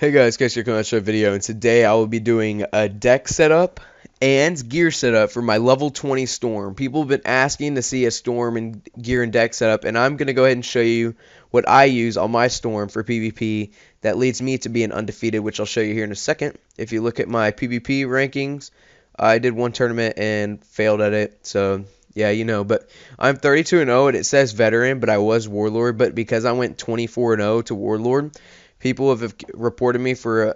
Hey guys, here coming to a video, and today I will be doing a deck setup and gear setup for my level 20 Storm. People have been asking to see a Storm and gear and deck setup, and I'm going to go ahead and show you what I use on my Storm for PvP that leads me to being undefeated, which I'll show you here in a second. If you look at my PvP rankings, I did one tournament and failed at it, so yeah, you know, but I'm 32-0 and it says veteran, but I was Warlord, but because I went 24-0 to Warlord, people have reported me for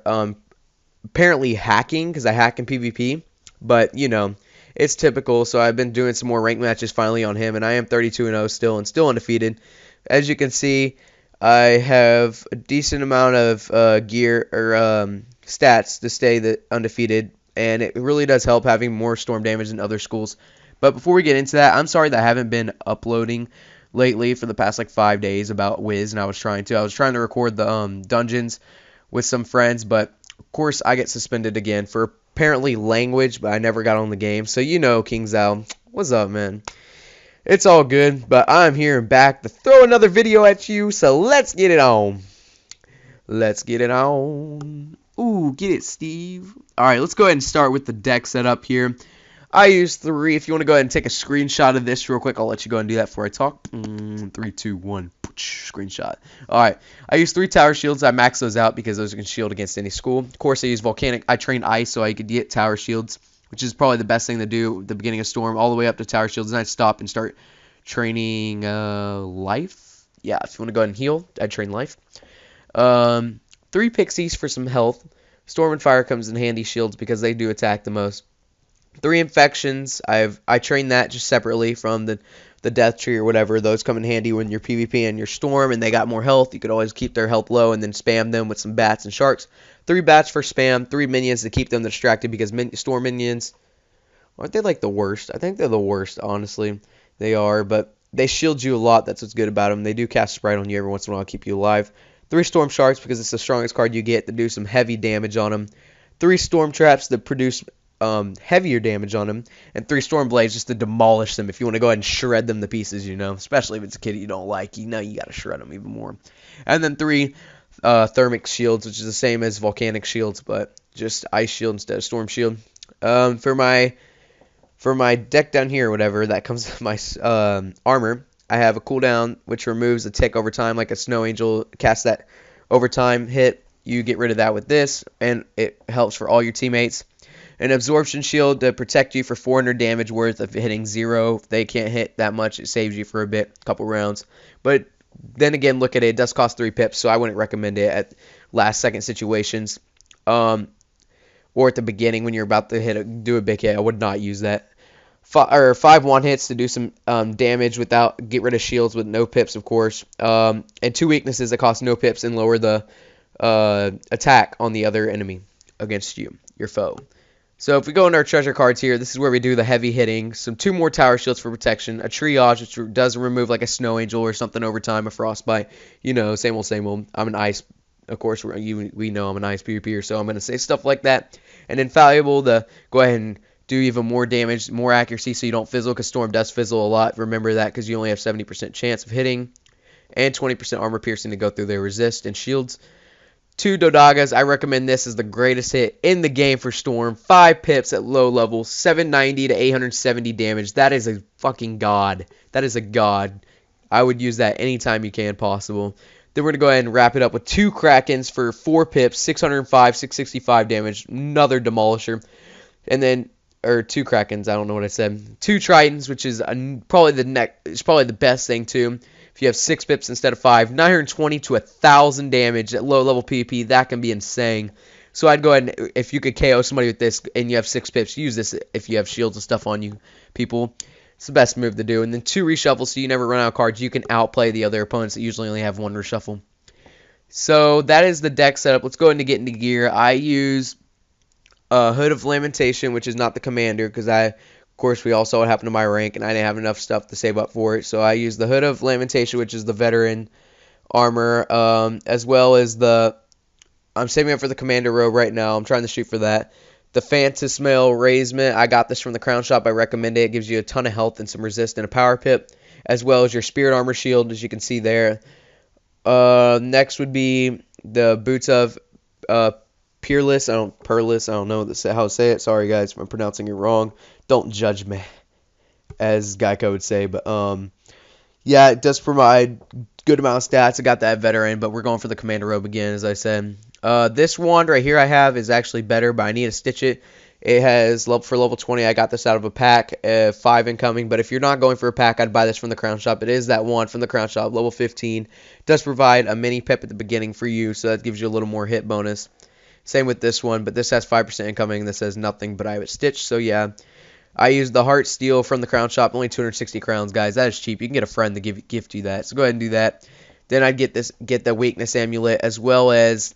apparently hacking, because I hack in PvP. But, you know, it's typical. So I've been doing some more ranked matches finally on him. And I am 32-0 still and still undefeated. As you can see, I have a decent amount of gear or stats to stay undefeated. And it really does help having more storm damage than other schools. But before we get into that, I'm sorry that I haven't been uploading lately for the past like 5 days about Wiz, and I was trying to record the dungeons with some friends, but of course I get suspended again for apparently language, but I never got on the game. So you know, King Zal, what's up, man? It's all good, but I'm here and back to throw another video at you, so let's get it on. Let's get it on. Ooh, get it, Steve. Alright, let's go ahead and start with the deck setup here. I use 3. If you want to go ahead and take a screenshot of this real quick, I'll let you go and do that before I talk. 3, 2, 1. Screenshot. Alright. I use 3 tower shields. I max those out because those can shield against any school. Of course, I use volcanic. I train ice so I could get tower shields, which is probably the best thing to do at the beginning of Storm, all the way up to tower shields. And I'd stop and start training life. Yeah, if you want to go ahead and heal, I'd train life. 3 pixies for some health. Storm and fire comes in handy shields because they do attack the most. 3 infections. I train that just separately from the death tree or whatever. Those come in handy when you're PvP and your storm and they got more health. You could always keep their health low and then spam them with some bats and sharks. 3 bats for spam. 3 minions to keep them distracted because storm minions, aren't they like the worst? I think they're the worst, honestly. They are, but they shield you a lot. That's what's good about them. They do cast Sprite on you every once in a while to keep you alive. 3 storm sharks because it's the strongest card you get to do some heavy damage on them. 3 storm traps that produce heavier damage on them, and 3 storm blades just to demolish them if you want to go ahead and shred them to pieces, you know, especially if it's a kid you don't like, you know, you gotta shred them even more. And then 3 thermic shields, which is the same as volcanic shields, but just ice shield instead of storm shield. For my deck down here or whatever that comes with my armor, I have a cooldown which removes a tick over time, like a snow angel casts that over time hit. You get rid of that with this, and it helps for all your teammates. An absorption shield to protect you for 400 damage worth of hitting 0. If they can't hit that much, it saves you for a bit, couple rounds. But then again, look at it. It does cost 3 pips, so I wouldn't recommend it at last-second situations. Or at the beginning when you're about to do a big hit. I would not use that. 5 one-hits to do some damage get rid of shields with no pips, of course. And 2 weaknesses that cost no pips and lower the attack on the other enemy against you, your foe. So if we go into our treasure cards here, this is where we do the heavy hitting. 2 more tower shields for protection. A triage, which does remove like a snow angel or something over time, a frostbite. You know, same old, same old. I'm an ice. Of course, we know I'm an ice PvPer, so I'm going to say stuff like that. And infallible to go ahead and do even more damage, more accuracy so you don't fizzle, because Storm does fizzle a lot. Remember that, because you only have 70% chance of hitting. And 20% armor piercing to go through their resist and shields. 2 Dodagas. I recommend this as the greatest hit in the game for Storm. 5 pips at low level. 790 to 870 damage. That is a fucking god. That is a god. I would use that anytime you can possible. Then we're going to go ahead and wrap it up with 2 Krakens for 4 pips. 605, 665 damage. Another demolisher. And then, or 2 Krakens. I don't know what I said. 2 Tritons, which is probably the best thing too. If you have 6 pips instead of 5, 920 to 1,000 damage at low level PvP, that can be insane. So I'd go ahead and, if you could KO somebody with this and you have 6 pips, use this if you have shields and stuff on you, people. It's the best move to do. And then 2 reshuffles so you never run out of cards. You can outplay the other opponents that usually only have 1 reshuffle. So that is the deck setup. Let's go ahead and get into gear. I use Hood of Lamentation, which is not the commander, because of course, we all saw what happened to my rank, and I didn't have enough stuff to save up for it. So I used the Hood of Lamentation, which is the veteran armor, as well as I'm saving up for the commander robe right now. I'm trying to shoot for that. The Phantasmal Raisement, I got this from the Crown Shop. I recommend it. It gives you a ton of health and some resist and a power pip, as well as your Spirit Armor Shield, as you can see there. Next would be the Boots of Peerless. Peerless. I don't know how to say it. Sorry guys if I'm pronouncing it wrong. Don't judge me, as Geico would say. But yeah, it does provide good amount of stats. I got that veteran, but we're going for the commander robe again, as I said. This wand right here I have is actually better, but I need to stitch it. It has for level 20. I got this out of a pack, 5 incoming. But if you're not going for a pack, I'd buy this from the Crown Shop. It is that wand from the Crown Shop, level 15. It does provide a mini pip at the beginning for you, so that gives you a little more hit bonus. Same with this one, but this has 5% incoming. This has nothing, but I have it stitched. So yeah, I used the Heart Steel from the Crown Shop. Only 260 crowns, guys. That is cheap. You can get a friend to gift you that. So go ahead and do that. Then I'd get the Weakness Amulet, as well as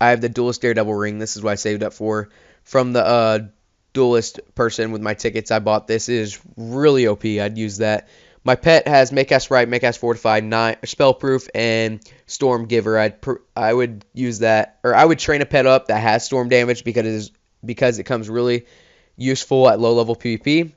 I have the Duelist Daredevil Ring. This is what I saved up for from the Duelist person with my tickets. I bought this. It is really OP. I'd use that. My pet has Makecast Right, Makecast Fortified, Spellproof, and Storm Giver. I would use that, or I would train a pet up that has Storm damage because it comes really useful at low level PvP.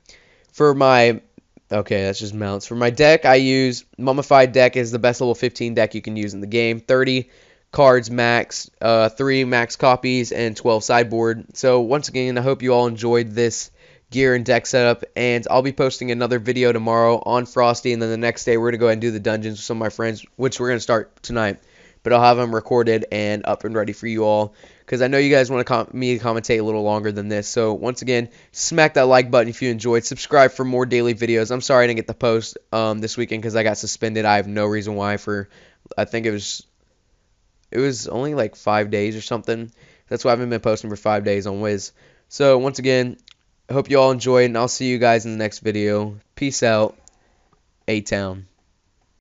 For my that's just mounts. For my deck, I use Mummified deck is the best level 15 deck you can use in the game. 30 cards max, 3 max copies, and 12 sideboard. So once again, I hope you all enjoyed this gear and deck setup, and I'll be posting another video tomorrow on Frosty, and then the next day we're going to go ahead and do the dungeons with some of my friends, which we're going to start tonight. But I'll have them recorded and up and ready for you all, because I know you guys want me to commentate a little longer than this. So once again, smack that like button if you enjoyed. Subscribe for more daily videos. I'm sorry I didn't get the post this weekend because I got suspended. I have no reason why. I think it was only like 5 days or something. That's why I haven't been posting for 5 days on Wiz. So once again, I hope you all enjoyed, and I'll see you guys in the next video. Peace out. A-Town.